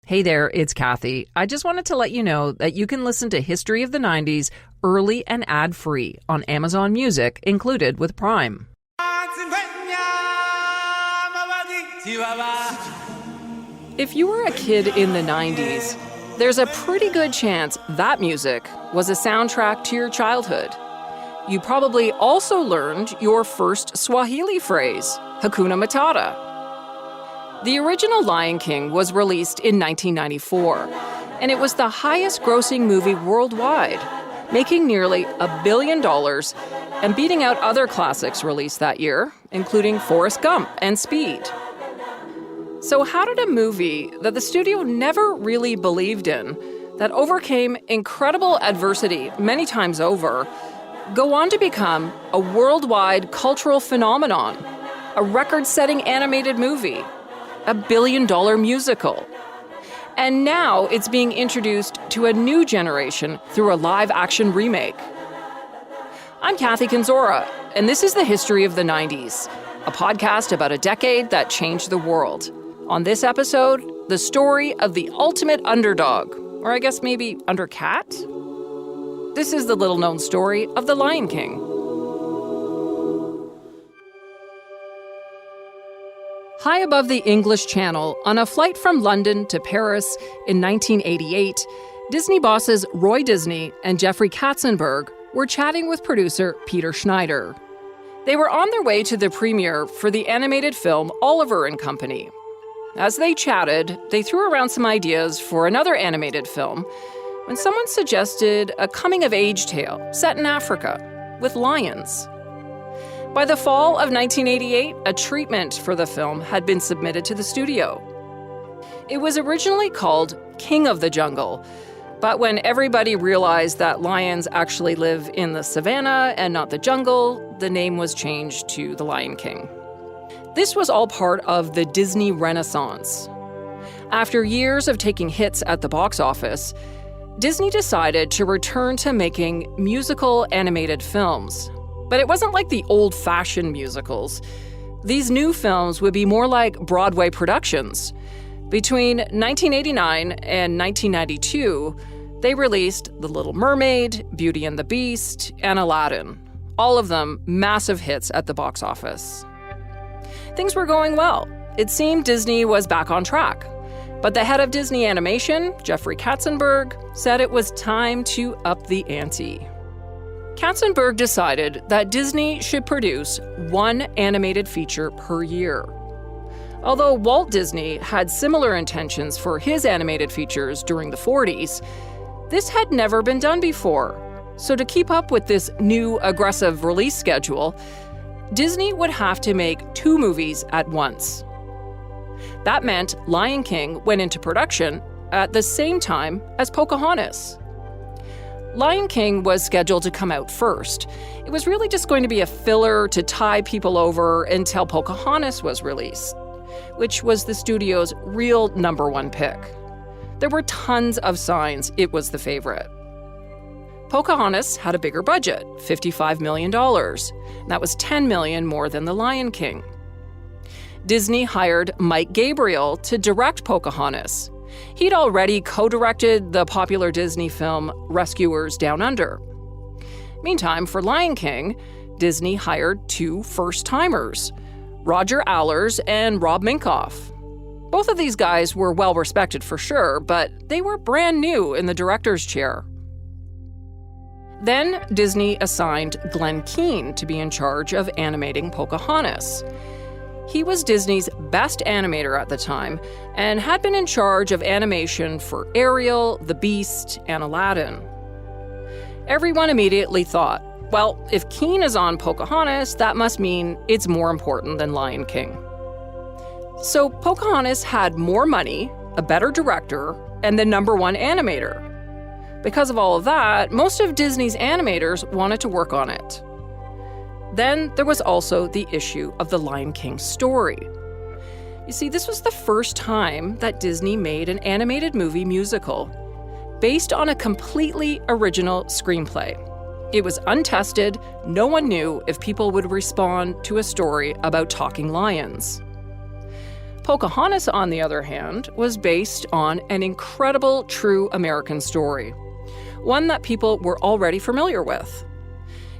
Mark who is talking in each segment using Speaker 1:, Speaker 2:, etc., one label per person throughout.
Speaker 1: Hey there, it's Kathy. I just wanted to let you know that you can listen to History of the 90s early and ad-free on Amazon Music, included with Prime. If you were a kid in the 90s, there's a pretty good chance that music was a soundtrack to your childhood. You probably also learned your first Swahili phrase, Hakuna Matata. The original Lion King was released in 1994, and it was the highest-grossing movie worldwide, making nearly $1 billion and beating out other classics released that year, including Forrest Gump and Speed. So how did a movie that the studio never really believed in, that overcame incredible adversity many times over, go on to become a worldwide cultural phenomenon, a record-setting animated movie, a billion-dollar musical? And now it's being introduced to a new generation through a live-action remake. I'm Kathy Kenzora, and this is the History of the 90s, a podcast about a decade that changed the world. On this episode, the story of the ultimate underdog, or I guess maybe undercat? This is the little-known story of the Lion King. High above the English Channel, on a flight from London to Paris in 1988, Disney bosses Roy Disney and Jeffrey Katzenberg were chatting with producer Peter Schneider. They were on their way to the premiere for the animated film Oliver and Company. As they chatted, they threw around some ideas for another animated film when someone suggested a coming-of-age tale set in Africa with lions. By the fall of 1988, a treatment for the film had been submitted to the studio. It was originally called King of the Jungle, but when everybody realized that lions actually live in the savannah and not the jungle, the name was changed to The Lion King. This was all part of the Disney Renaissance. After years of taking hits at the box office, Disney decided to return to making musical animated films. But it wasn't like the old-fashioned musicals. These new films would be more like Broadway productions. Between 1989 and 1992, they released The Little Mermaid, Beauty and the Beast, and Aladdin. All of them massive hits at the box office. Things were going well. It seemed Disney was back on track. But the head of Disney Animation, Jeffrey Katzenberg, said it was time to up the ante. Katzenberg decided that Disney should produce one animated feature per year. Although Walt Disney had similar intentions for his animated features during the 40s, this had never been done before. So to keep up with this new aggressive release schedule, Disney would have to make 2 movies at once. That meant Lion King went into production at the same time as Pocahontas. Lion King was scheduled to come out first. It was really just going to be a filler to tie people over until Pocahontas was released, which was the studio's real #1 pick. There were tons of signs it was the favorite. Pocahontas had a bigger budget, $55 million. That was $10 million more than The Lion King. Disney hired Mike Gabriel to direct Pocahontas. He'd already co-directed the popular Disney film Rescuers Down Under. Meantime, for Lion King, Disney hired 2 first-timers, Roger Allers and Rob Minkoff. Both of these guys were well-respected for sure, but they were brand new in the director's chair. Then Disney assigned Glenn Keane to be in charge of animating Pocahontas. He was Disney's best animator at the time and had been in charge of animation for Ariel, The Beast, and Aladdin. Everyone immediately thought, well, if Keane is on Pocahontas, that must mean it's more important than Lion King. So Pocahontas had more money, a better director, and the #1 animator. Because of all of that, most of Disney's animators wanted to work on it. Then there was also the issue of the Lion King story. You see, this was the first time that Disney made an animated movie musical based on a completely original screenplay. It was untested. No one knew if people would respond to a story about talking lions. Pocahontas, on the other hand, was based on an incredible true American story, one that people were already familiar with.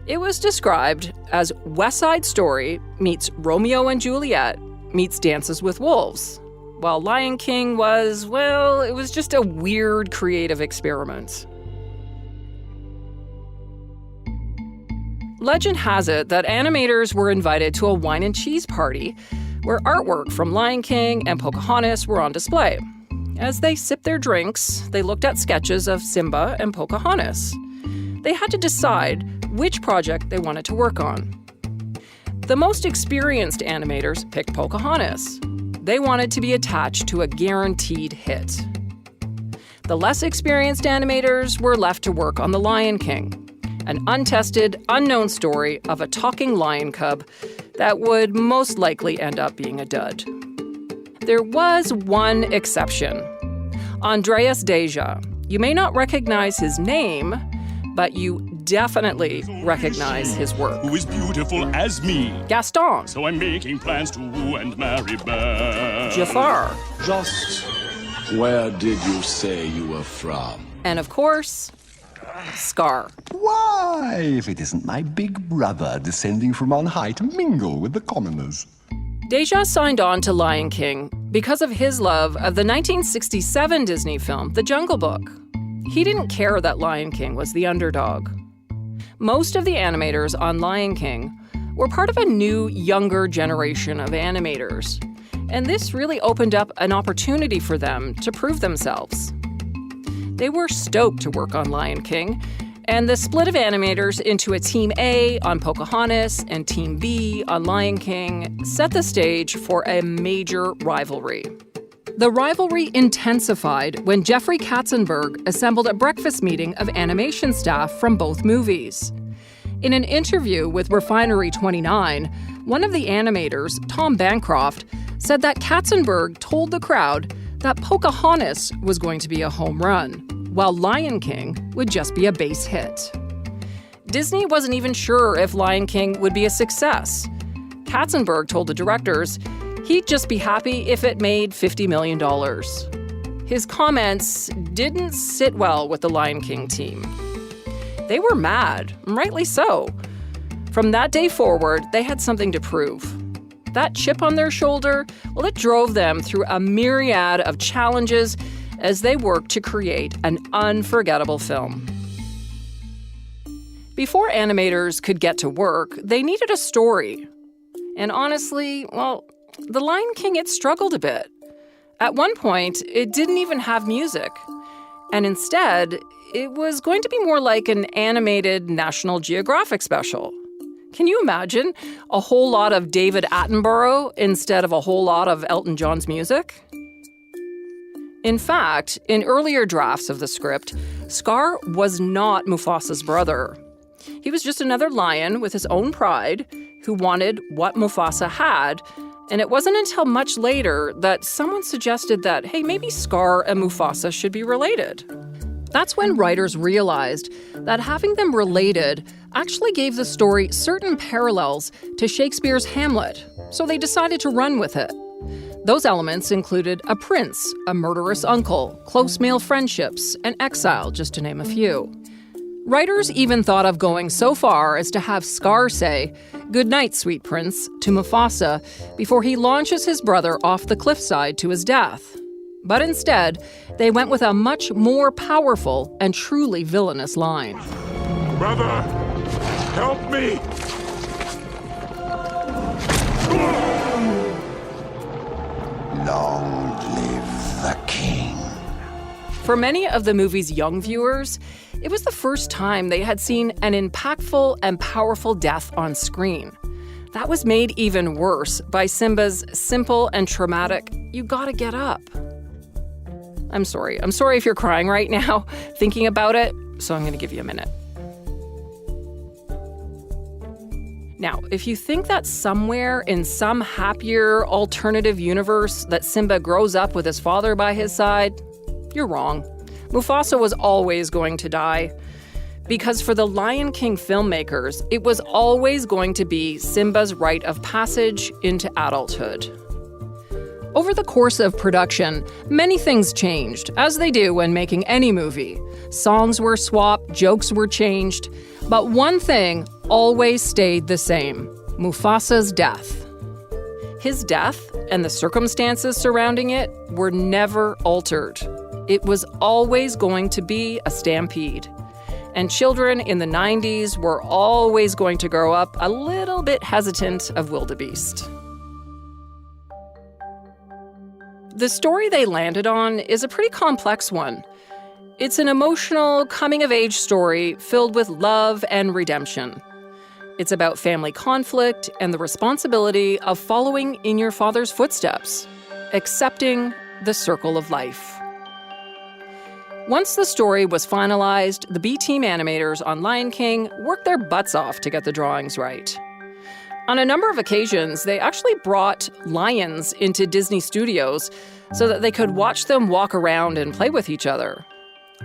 Speaker 1: It was described as West Side Story meets Romeo and Juliet meets Dances with Wolves, while Lion King was, well, it was just a weird creative experiment. Legend has it that animators were invited to a wine and cheese party where artwork from Lion King and Pocahontas were on display. As they sipped their drinks, they looked at sketches of Simba and Pocahontas. They had to decide which project they wanted to work on. The most experienced animators picked Pocahontas. They wanted to be attached to a guaranteed hit. The less experienced animators were left to work on The Lion King, an untested, unknown story of a talking lion cub that would most likely end up being a dud. There was one exception. Andreas Deja. You may not recognize his name, but you definitely recognize his work.
Speaker 2: Who is beautiful as me.
Speaker 1: Gaston.
Speaker 2: So I'm making plans to woo and marry Belle.
Speaker 1: Jafar.
Speaker 3: Just where did you say you were from?
Speaker 1: And of course, Scar.
Speaker 4: Why, if it isn't my big brother descending from on high to mingle with the commoners?
Speaker 1: Deja signed on to Lion King because of his love of the 1967 Disney film, The Jungle Book. He didn't care that Lion King was the underdog. Most of the animators on Lion King were part of a new, younger generation of animators, and this really opened up an opportunity for them to prove themselves. They were stoked to work on Lion King, and the split of animators into a Team A on Pocahontas and Team B on Lion King set the stage for a major rivalry. The rivalry intensified when Jeffrey Katzenberg assembled a breakfast meeting of animation staff from both movies. In an interview with Refinery 29, one of the animators, Tom Bancroft, said that Katzenberg told the crowd that Pocahontas was going to be a home run, while Lion King would just be a base hit. Disney wasn't even sure if Lion King would be a success. Katzenberg told the directors he'd just be happy if it made $50 million. His comments didn't sit well with the Lion King team. They were mad, rightly so. From that day forward, they had something to prove. That chip on their shoulder, well, it drove them through a myriad of challenges as they worked to create an unforgettable film. Before animators could get to work, they needed a story. And honestly, well, The Lion King, it struggled a bit. At one point, it didn't even have music. And instead, it was going to be more like an animated National Geographic special. Can you imagine a whole lot of David Attenborough instead of a whole lot of Elton John's music? In fact, in earlier drafts of the script, Scar was not Mufasa's brother. He was just another lion with his own pride who wanted what Mufasa had, and it wasn't until much later that someone suggested that, hey, maybe Scar and Mufasa should be related. That's when writers realized that having them related actually gave the story certain parallels to Shakespeare's Hamlet, so they decided to run with it. Those elements included a prince, a murderous uncle, close male friendships, and exile, just to name a few. Writers even thought of going so far as to have Scar say, "Good night, sweet prince," to Mufasa before he launches his brother off the cliffside to his death. But instead, they went with a much more powerful and truly villainous line.
Speaker 2: Brother, help me!
Speaker 4: Long live the king.
Speaker 1: For many of the movie's young viewers, it was the first time they had seen an impactful and powerful death on screen. That was made even worse by Simba's simple and traumatic, "You gotta get up." I'm sorry if you're crying right now thinking about it, so I'm gonna give you a minute. Now, if you think that somewhere in some happier alternative universe that Simba grows up with his father by his side, you're wrong. Mufasa was always going to die. Because for the Lion King filmmakers, it was always going to be Simba's rite of passage into adulthood. Over the course of production, many things changed, as they do when making any movie. Songs were swapped, jokes were changed, but one thing always stayed the same: Mufasa's death. His death and the circumstances surrounding it were never altered. It was always going to be a stampede. And children in the 90s were always going to grow up a little bit hesitant of wildebeest. The story they landed on is a pretty complex one. It's an emotional, coming-of-age story filled with love and redemption. It's about family conflict and the responsibility of following in your father's footsteps, accepting the circle of life. Once the story was finalized, the B-Team animators on Lion King worked their butts off to get the drawings right. On a number of occasions, they actually brought lions into Disney Studios so that they could watch them walk around and play with each other.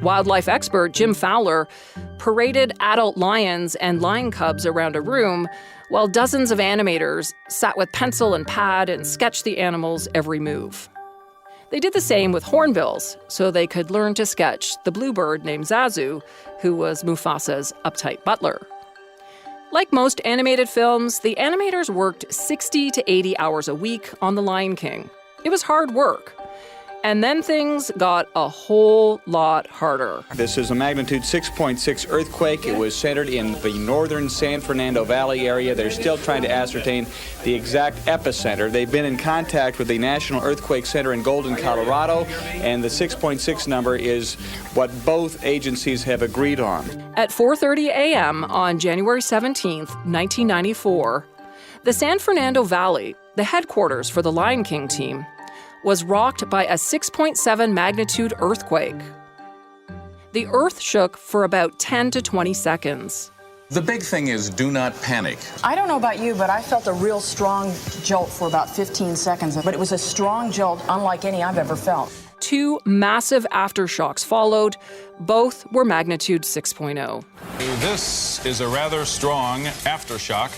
Speaker 1: Wildlife expert Jim Fowler paraded adult lions and lion cubs around a room while dozens of animators sat with pencil and pad and sketched the animals' every move. They did the same with hornbills so they could learn to sketch the bluebird named Zazu, who was Mufasa's uptight butler. Like most animated films, the animators worked 60 to 80 hours a week on The Lion King. It was hard work. And then things got a whole lot harder.
Speaker 5: This is a magnitude 6.6 earthquake. It was centered in the northern San Fernando Valley area. They're still trying to ascertain the exact epicenter. They've been in contact with the National Earthquake Center in Golden, Colorado, and the 6.6 number is what both agencies have agreed on.
Speaker 1: At 4:30 a.m. on January 17th, 1994, the San Fernando Valley, the headquarters for the Lion King team, was rocked by a 6.7 magnitude earthquake. The earth shook for about 10 to 20 seconds.
Speaker 6: The big thing is do not panic.
Speaker 7: I don't know about you, but I felt a real strong jolt for about 15 seconds. But it was a strong jolt unlike any I've ever felt.
Speaker 1: 2 massive aftershocks followed. Both were magnitude 6.0.
Speaker 8: This is a rather strong aftershock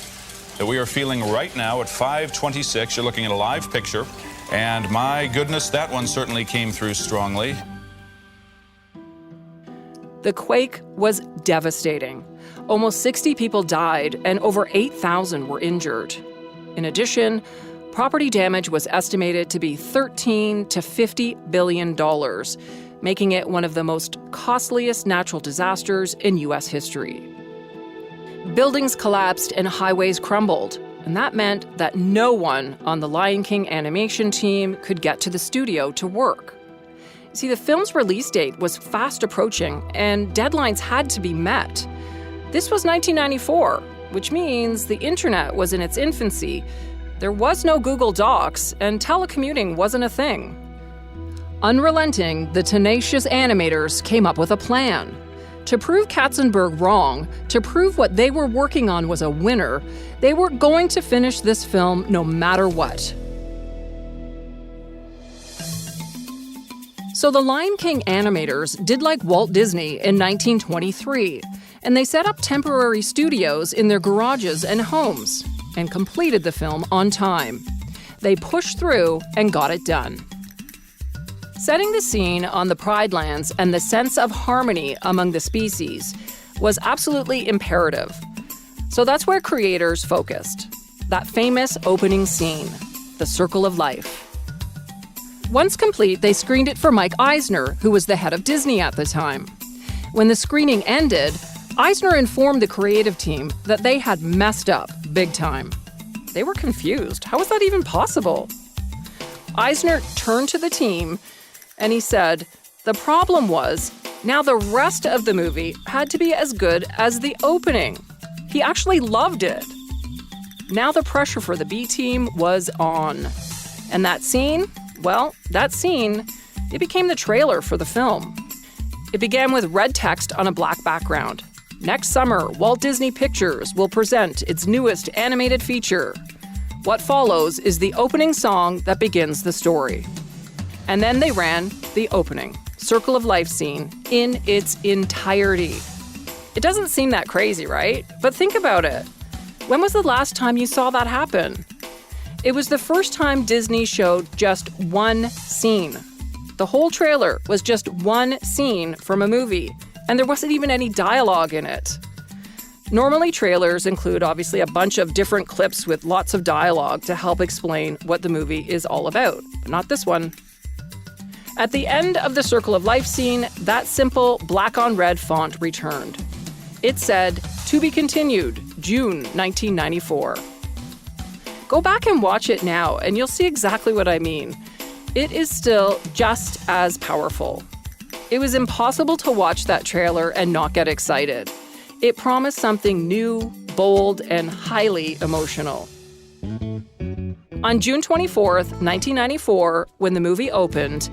Speaker 8: that we are feeling right now at 5:26. You're looking at a live picture. And my goodness, that one certainly came through strongly.
Speaker 1: The quake was devastating. Almost 60 people died and over 8,000 were injured. In addition, property damage was estimated to be $13 to $50 billion, making it one of the most costliest natural disasters in U.S. history. Buildings collapsed and highways crumbled. And that meant that no one on the Lion King animation team could get to the studio to work. See, the film's release date was fast approaching, and deadlines had to be met. This was 1994, which means the internet was in its infancy. There was no Google Docs, and telecommuting wasn't a thing. Unrelenting, the tenacious animators came up with a plan. To prove Katzenberg wrong, to prove what they were working on was a winner, they were going to finish this film no matter what. So the Lion King animators did like Walt Disney in 1923, and they set up temporary studios in their garages and homes, and completed the film on time. They pushed through and got it done. Setting the scene on the Pride Lands and the sense of harmony among the species was absolutely imperative. So that's where creators focused. That famous opening scene, the Circle of Life. Once complete, they screened it for Mike Eisner, who was the head of Disney at the time. When the screening ended, Eisner informed the creative team that they had messed up big time. They were confused. How was that even possible? Eisner turned to the team and he said, the problem was, now the rest of the movie had to be as good as the opening. He actually loved it. Now the pressure for the B team was on. And that scene, it became the trailer for the film. It began with red text on a black background. Next summer, Walt Disney Pictures will present its newest animated feature. What follows is the opening song that begins the story. And then they ran the opening, Circle of Life scene, in its entirety. It doesn't seem that crazy, right? But think about it. When was the last time you saw that happen? It was the first time Disney showed just one scene. The whole trailer was just one scene from a movie, and there wasn't even any dialogue in it. Normally, trailers include, obviously, a bunch of different clips with lots of dialogue to help explain what the movie is all about, but not this one. At the end of the Circle of Life scene, that simple black-on-red font returned. It said, "To be continued, June 1994. Go back and watch it now, and you'll see exactly what I mean. It is still just as powerful. It was impossible to watch that trailer and not get excited. It promised something new, bold, and highly emotional. On June 24th, 1994, when the movie opened,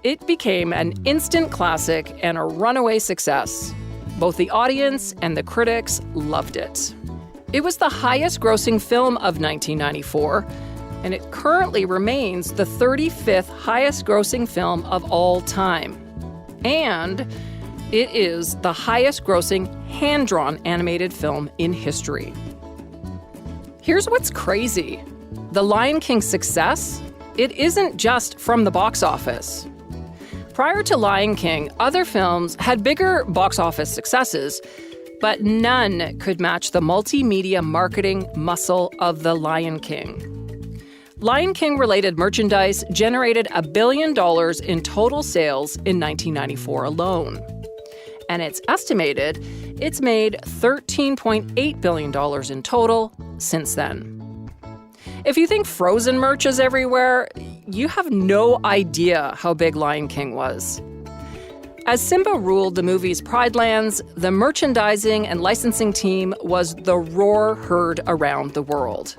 Speaker 1: it became an instant classic and a runaway success. Both the audience and the critics loved it. It was the highest-grossing film of 1994, and it currently remains the 35th highest-grossing film of all time. And it is the highest-grossing hand-drawn animated film in history. Here's what's crazy. The Lion King's success, it isn't just from the box office. Prior to Lion King, other films had bigger box office successes, but none could match the multimedia marketing muscle of The Lion King. Lion King-related merchandise generated $1 billion in total sales in 1994 alone. And it's estimated it's made $13.8 billion in total since then. If you think Frozen merch is everywhere, you have no idea how big Lion King was. As Simba ruled the movie's Pride Lands, the merchandising and licensing team was the roar heard around the world.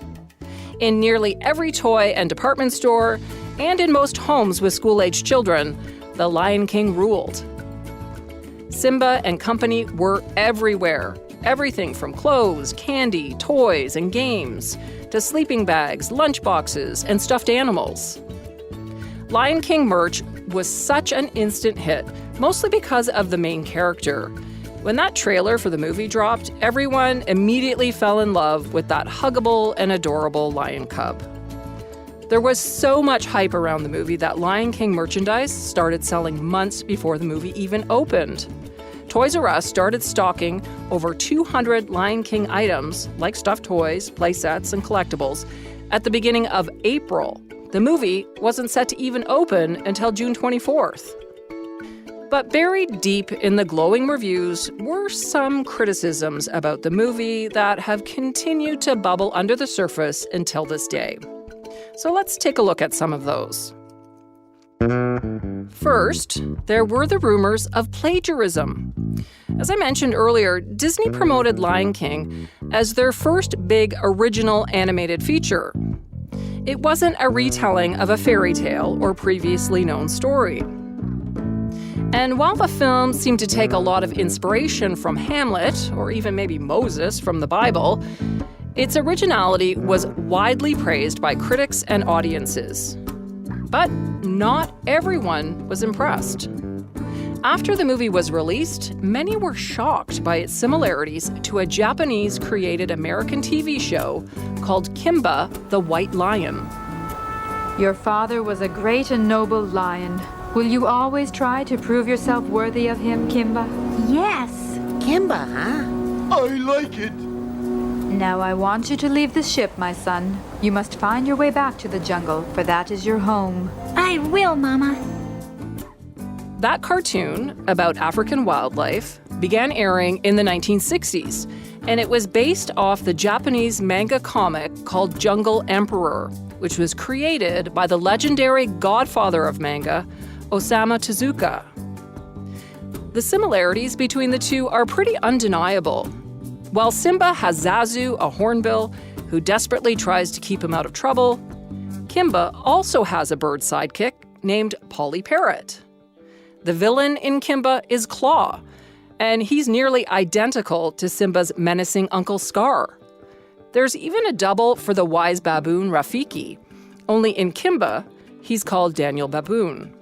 Speaker 1: In nearly every toy and department store, and in most homes with school-aged children, the Lion King ruled. Simba and company were everywhere. Everything from clothes, candy, toys, and games, to sleeping bags, lunchboxes, and stuffed animals. Lion King merch was such an instant hit, mostly because of the main character. When that trailer for the movie dropped, everyone immediately fell in love with that huggable and adorable lion cub. There was so much hype around the movie that Lion King merchandise started selling months before the movie even opened. Toys R Us started stocking over 200 Lion King items, like stuffed toys, playsets, and collectibles, at the beginning of April. The movie wasn't set to even open until June 24th. But buried deep in the glowing reviews were some criticisms about the movie that have continued to bubble under the surface until this day. So let's take a look at some of those. First, there were the rumors of plagiarism. As I mentioned earlier, Disney promoted Lion King as their first big original animated feature. It wasn't a retelling of a fairy tale or previously known story. And while the film seemed to take a lot of inspiration from Hamlet, or even maybe Moses from the Bible, its originality was widely praised by critics and audiences. But not everyone was impressed. After the movie was released, many were shocked by its similarities to a Japanese-created American TV show called Kimba the White Lion.
Speaker 9: Your father was a great and noble lion. Will you always try to prove yourself worthy of him, Kimba?
Speaker 10: Yes. Kimba, huh?
Speaker 4: I like it.
Speaker 9: Now I want you to leave the ship, my son. You must find your way back to the jungle, for that is your home.
Speaker 10: I will, Mama.
Speaker 1: That cartoon about African wildlife began airing in the 1960s, and it was based off the Japanese manga comic called Jungle Emperor, which was created by the legendary godfather of manga, Osamu Tezuka. The similarities between the two are pretty undeniable. While Simba has Zazu, a hornbill, who desperately tries to keep him out of trouble, Kimba also has a bird sidekick named Polly Parrot. The villain in Kimba is Claw, and he's nearly identical to Simba's menacing Uncle Scar. There's even a double for the wise baboon Rafiki, only in Kimba, he's called Daniel Baboon.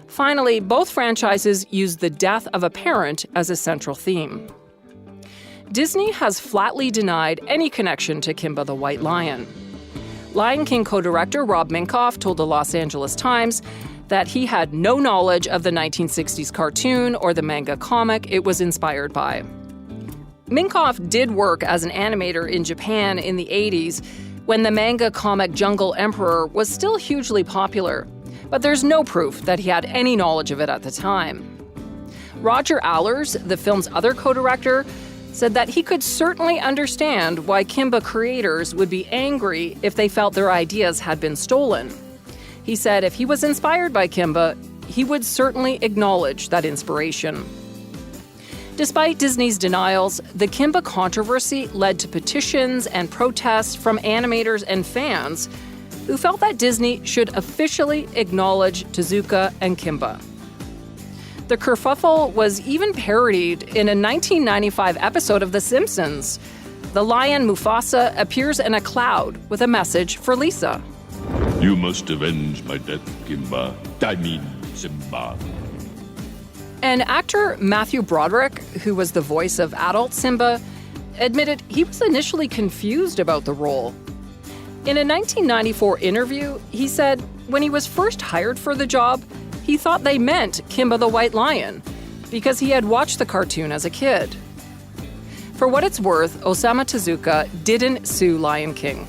Speaker 1: Finally, both franchises use the death of a parent as a central theme. Disney has flatly denied any connection to Kimba the White Lion. Lion King co-director Rob Minkoff told the Los Angeles Times that he had no knowledge of the 1960s cartoon or the manga comic it was inspired by. Minkoff did work as an animator in Japan in the 80s when the manga comic Jungle Emperor was still hugely popular, but there's no proof that he had any knowledge of it at the time. Roger Allers, the film's other co-director, said that he could certainly understand why Kimba creators would be angry if they felt their ideas had been stolen. He said if he was inspired by Kimba, he would certainly acknowledge that inspiration. Despite Disney's denials, the Kimba controversy led to petitions and protests from animators and fans who felt that Disney should officially acknowledge Tezuka and Kimba. The kerfuffle was even parodied in a 1995 episode of The Simpsons. The lion Mufasa appears in a cloud with a message for Lisa.
Speaker 2: You must avenge my death, Kimba. I mean, Simba.
Speaker 1: And actor Matthew Broderick, who was the voice of adult Simba, admitted he was initially confused about the role. In a 1994 interview, he said when he was first hired for the job, he thought they meant Kimba the White Lion because he had watched the cartoon as a kid. For what it's worth, Osamu Tezuka didn't sue Lion King.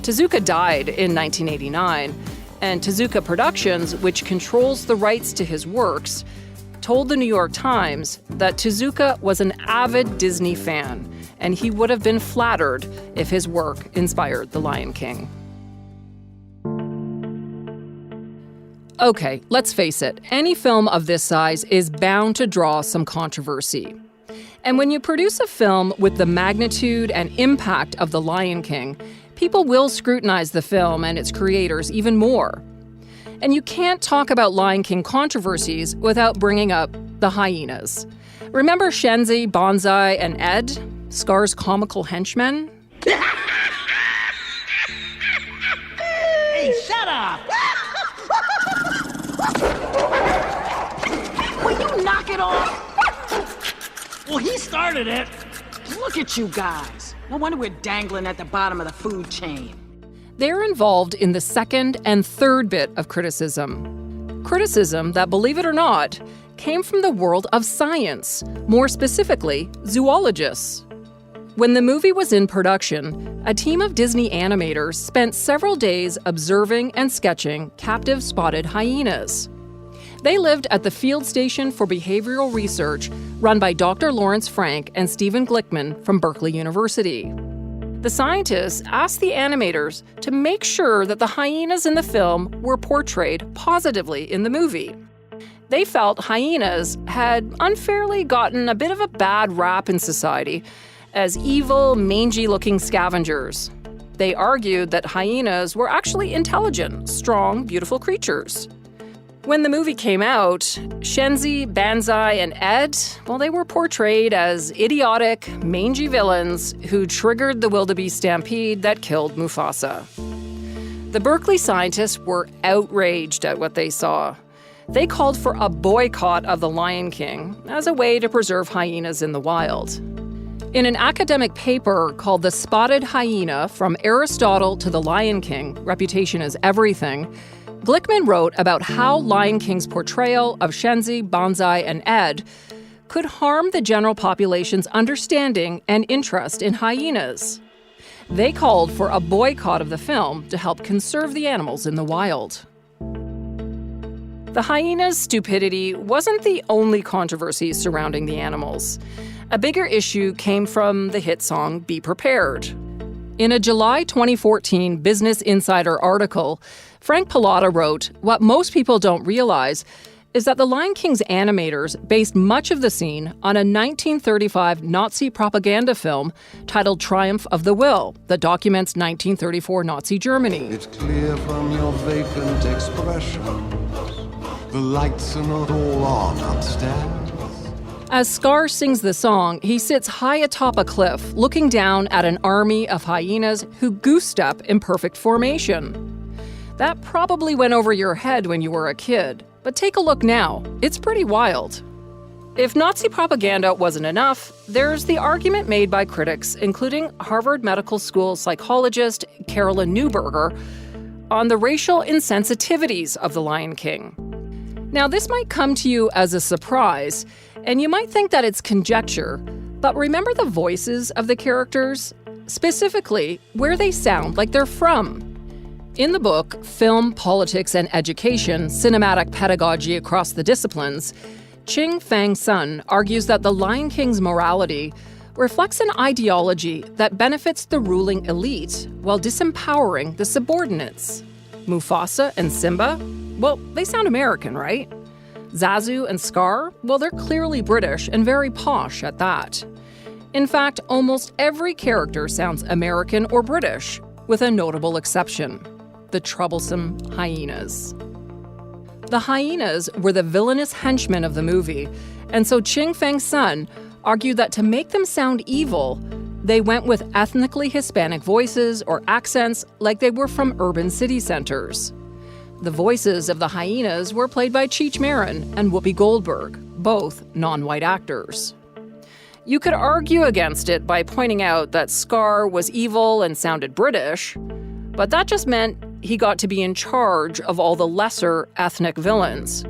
Speaker 1: Tezuka died in 1989, and Tezuka Productions, which controls the rights to his works, told the New York Times that Tezuka was an avid Disney fan, and he would have been flattered if his work inspired The Lion King. Okay, let's face it, any film of this size is bound to draw some controversy. And when you produce a film with the magnitude and impact of The Lion King, people will scrutinize the film and its creators even more. And you can't talk about Lion King controversies without bringing up the hyenas. Remember Shenzi, Banzai, and Ed, Scar's comical henchmen?
Speaker 10: Hey, shut up! Will you knock it off? Well, he started it. Look at you guys. No wonder we're dangling at the bottom of the food chain.
Speaker 1: They're involved in the second and third bit of criticism. Criticism that, believe it or not, came from the world of science, more specifically, zoologists. When the movie was in production, a team of Disney animators spent several days observing and sketching captive spotted hyenas. They lived at the Field Station for Behavioral Research, run by Dr. Lawrence Frank and Stephen Glickman from Berkeley University. The scientists asked the animators to make sure that the hyenas in the film were portrayed positively in the movie. They felt hyenas had unfairly gotten a bit of a bad rap in society as evil, mangy-looking scavengers. They argued that hyenas were actually intelligent, strong, beautiful creatures. When the movie came out, Shenzi, Banzai, and Ed, well, they were portrayed as idiotic, mangy villains who triggered the wildebeest stampede that killed Mufasa. The Berkeley scientists were outraged at what they saw. They called for a boycott of The Lion King as a way to preserve hyenas in the wild. In an academic paper called The Spotted Hyena, From Aristotle to the Lion King, Reputation is Everything, Glickman wrote about how Lion King's portrayal of Shenzi, Banzai, and Ed could harm the general population's understanding and interest in hyenas. They called for a boycott of the film to help conserve the animals in the wild. The hyenas' stupidity wasn't the only controversy surrounding the animals. A bigger issue came from the hit song Be Prepared. In a July 2014 Business Insider article, Frank Pallotta wrote, "What most people don't realize is that The Lion King's animators based much of the scene on a 1935 Nazi propaganda film titled Triumph of the Will that documents 1934 Nazi Germany.
Speaker 4: It's clear from your vacant expressions, the lights are not all on upstairs."
Speaker 1: As Scar sings the song, he sits high atop a cliff, looking down at an army of hyenas who goose-step in perfect formation. That probably went over your head when you were a kid, but take a look now. It's pretty wild. If Nazi propaganda wasn't enough, there's the argument made by critics, including Harvard Medical School psychologist Carolyn Neuberger, on the racial insensitivities of The Lion King. Now, this might come to you as a surprise, and you might think that it's conjecture, but remember the voices of the characters? Specifically, where they sound like they're from. In the book, Film, Politics, and Education, Cinematic Pedagogy Across the Disciplines, Ching-Fang Sun argues that The Lion King's morality reflects an ideology that benefits the ruling elite while disempowering the subordinates. Mufasa and Simba? Well, they sound American, right? Zazu and Scar? Well, they're clearly British and very posh at that. In fact, almost every character sounds American or British, with a notable exception: the troublesome hyenas. The hyenas were the villainous henchmen of the movie, and so Ching-Fang Sun argued that to make them sound evil, they went with ethnically Hispanic voices or accents like they were from urban city centers. The voices of the hyenas were played by Cheech Marin and Whoopi Goldberg, both non-white actors. You could argue against it by pointing out that Scar was evil and sounded British, but that just meant he got to be in charge of all the lesser ethnic villains.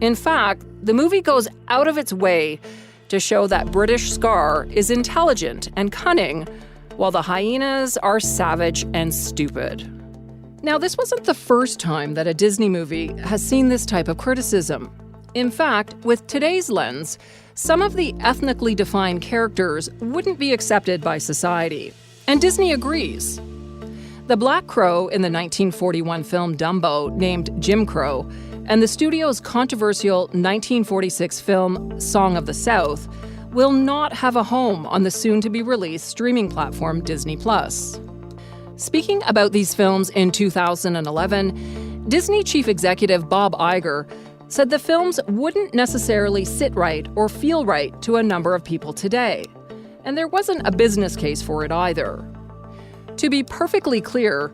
Speaker 1: In fact, the movie goes out of its way to show that British Scar is intelligent and cunning, while the hyenas are savage and stupid. Now, this wasn't the first time that a Disney movie has seen this type of criticism. In fact, with today's lens, some of the ethnically defined characters wouldn't be accepted by society, and Disney agrees. The Black Crow in the 1941 film Dumbo, named Jim Crow, and the studio's controversial 1946 film Song of the South will not have a home on the soon-to-be-released streaming platform Disney+. Speaking about these films in 2011, Disney chief executive Bob Iger said the films wouldn't necessarily sit right or feel right to a number of people today, and there wasn't a business case for it either. To be perfectly clear,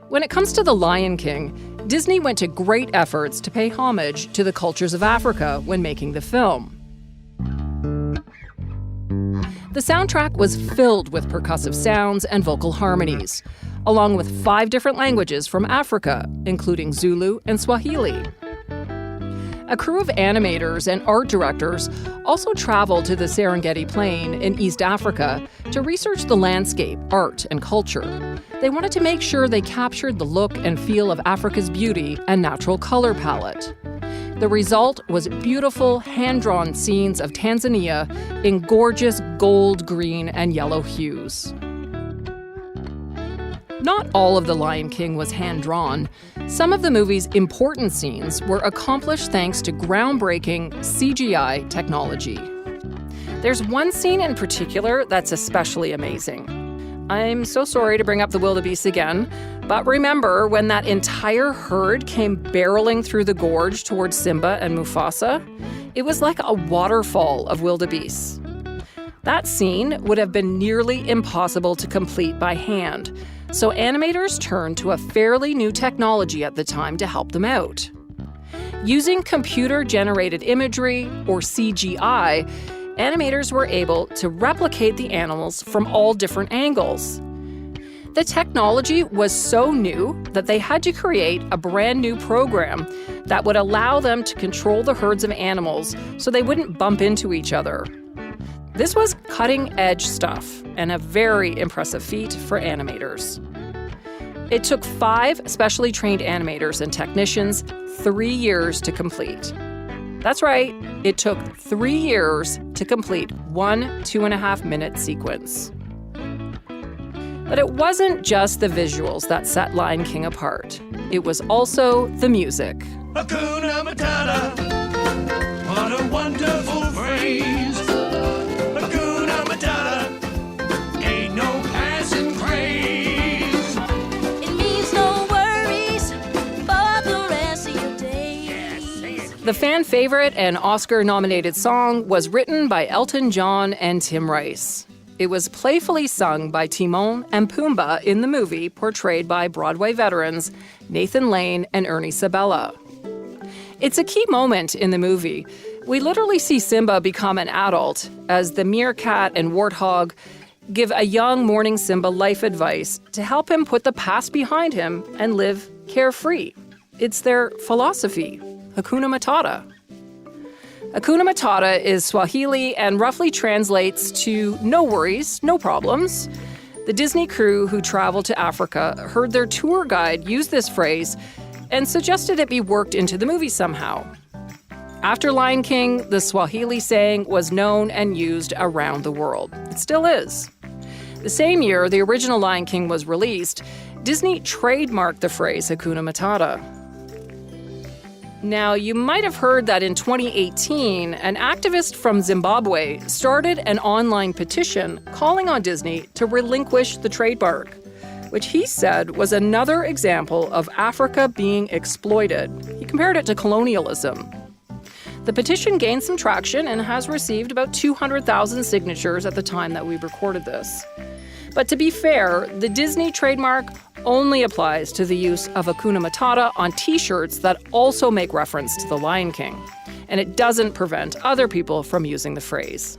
Speaker 1: when it comes to The Lion King, Disney went to great efforts to pay homage to the cultures of Africa when making the film. The soundtrack was filled with percussive sounds and vocal harmonies, along with 5 different languages from Africa, including Zulu and Swahili. A crew of animators and art directors also traveled to the Serengeti Plain in East Africa to research the landscape, art, and culture. They wanted to make sure they captured the look and feel of Africa's beauty and natural color palette. The result was beautiful, hand-drawn scenes of Tanzania in gorgeous gold, green, and yellow hues. Not all of The Lion King was hand-drawn. Some of the movie's important scenes were accomplished thanks to groundbreaking CGI technology. There's one scene in particular that's especially amazing. I'm so sorry to bring up the wildebeest again, but remember when that entire herd came barreling through the gorge towards Simba and Mufasa? It was like a waterfall of wildebeests. That scene would have been nearly impossible to complete by hand, so animators turned to a fairly new technology at the time to help them out. Using computer-generated imagery, or CGI, animators were able to replicate the animals from all different angles. The technology was so new that they had to create a brand new program that would allow them to control the herds of animals so they wouldn't bump into each other. This was cutting-edge stuff and a very impressive feat for animators. It took 5 specially trained animators and technicians 3 years to complete. That's right, it took 3 years to complete one 2.5-minute sequence. But it wasn't just the visuals that set Lion King apart. It was also the music.
Speaker 11: Hakuna Matata, what a wonderful phrase. Hakuna Matata, ain't no passing craze.
Speaker 12: It means no worries for the rest of your days.
Speaker 1: The fan favorite and Oscar-nominated song was written by Elton John and Tim Rice. It was playfully sung by Timon and Pumbaa in the movie, portrayed by Broadway veterans Nathan Lane and Ernie Sabella. It's a key moment in the movie We literally see Simba become an adult as the meerkat and warthog give a young mourning Simba life advice to help him put the past behind him and live carefree. It's their philosophy, Hakuna Matata. Hakuna Matata is Swahili and roughly translates to no worries, no problems. The Disney crew who traveled to Africa heard their tour guide use this phrase and suggested it be worked into the movie somehow. After Lion King, the Swahili saying was known and used around the world. It still is. The same year the original Lion King was released, Disney trademarked the phrase Hakuna Matata. Now, you might have heard that in 2018, an activist from Zimbabwe started an online petition calling on Disney to relinquish the trademark, which he said was another example of Africa being exploited. He compared it to colonialism. The petition gained some traction and has received about 200,000 signatures at the time that we recorded this. But to be fair, the Disney trademark only applies to the use of Hakuna Matata on t-shirts that also make reference to the Lion King, and it doesn't prevent other people from using the phrase.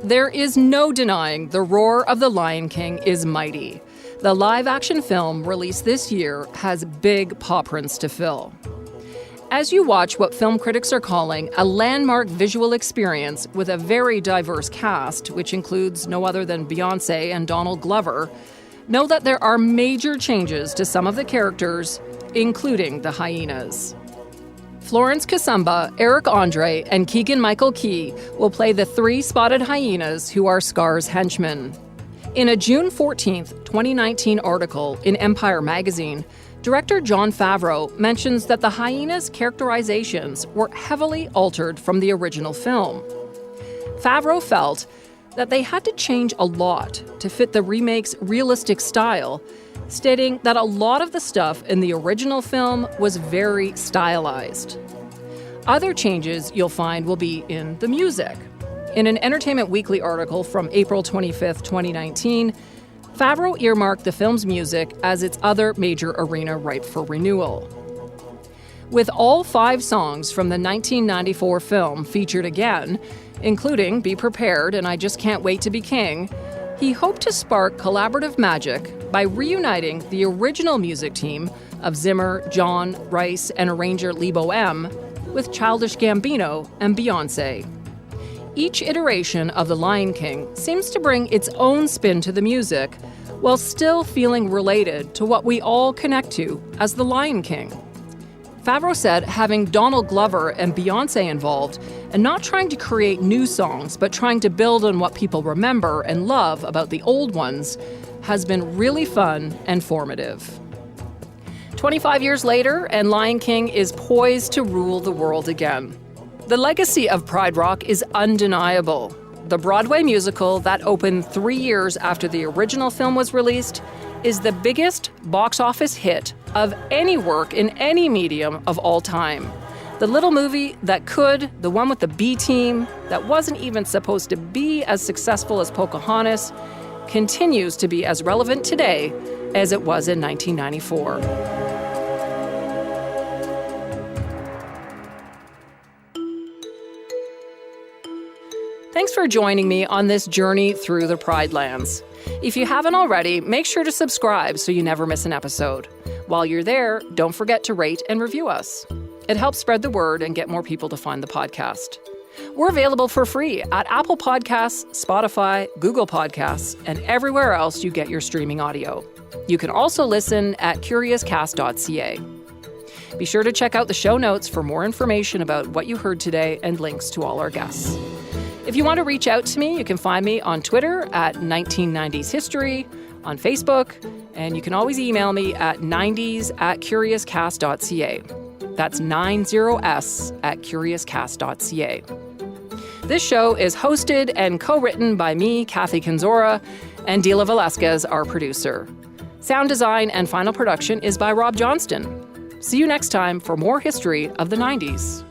Speaker 1: There is no denying the roar of the Lion King is mighty. The live-action film released this year has big paw prints to fill. As you watch what film critics are calling a landmark visual experience with a very diverse cast, which includes no other than Beyoncé and Donald Glover, know that there are major changes to some of the characters, including the hyenas. Florence Kasumba, Eric Andre, and Keegan-Michael Key will play the 3 spotted hyenas who are Scar's henchmen. In a June 14, 2019 article in Empire magazine, director Jon Favreau mentions that the hyenas' characterizations were heavily altered from the original film. Favreau felt that they had to change a lot to fit the remake's realistic style, stating that a lot of the stuff in the original film was very stylized. Other changes you'll find will be in the music. In an Entertainment Weekly article from April 25, 2019, Favreau earmarked the film's music as its other major arena ripe for renewal. With all 5 songs from the 1994 film featured again, including Be Prepared and I Just Can't Wait to Be King, he hoped to spark collaborative magic by reuniting the original music team of Zimmer, John, Rice, and arranger Lee Boehm with Childish Gambino and Beyoncé. Each iteration of The Lion King seems to bring its own spin to the music, while still feeling related to what we all connect to as The Lion King. Favreau said having Donald Glover and Beyoncé involved, and not trying to create new songs, but trying to build on what people remember and love about the old ones, has been really fun and formative. 25 years later, and Lion King is poised to rule the world again. The legacy of Pride Rock is undeniable. The Broadway musical that opened 3 years after the original film was released is the biggest box office hit of any work in any medium of all time. The little movie that could, the one with the B team, that wasn't even supposed to be as successful as Pocahontas, continues to be as relevant today as it was in 1994. Thanks for joining me on this journey through the Pride Lands. If you haven't already, make sure to subscribe so you never miss an episode. While you're there, don't forget to rate and review us. It helps spread the word and get more people to find the podcast. We're available for free at Apple Podcasts, Spotify, Google Podcasts, and everywhere else you get your streaming audio. You can also listen at curiouscast.ca. Be sure to check out the show notes for more information about what you heard today and links to all our guests. If you want to reach out to me, you can find me on Twitter at 1990s History, on Facebook, and you can always email me at 90s@curiouscast.ca. That's 90s@curiouscast.ca. This show is hosted and co-written by me, Kathy Kenzora, and Dila Velasquez, our producer. Sound design and final production is by Rob Johnston. See you next time for more history of the 90s.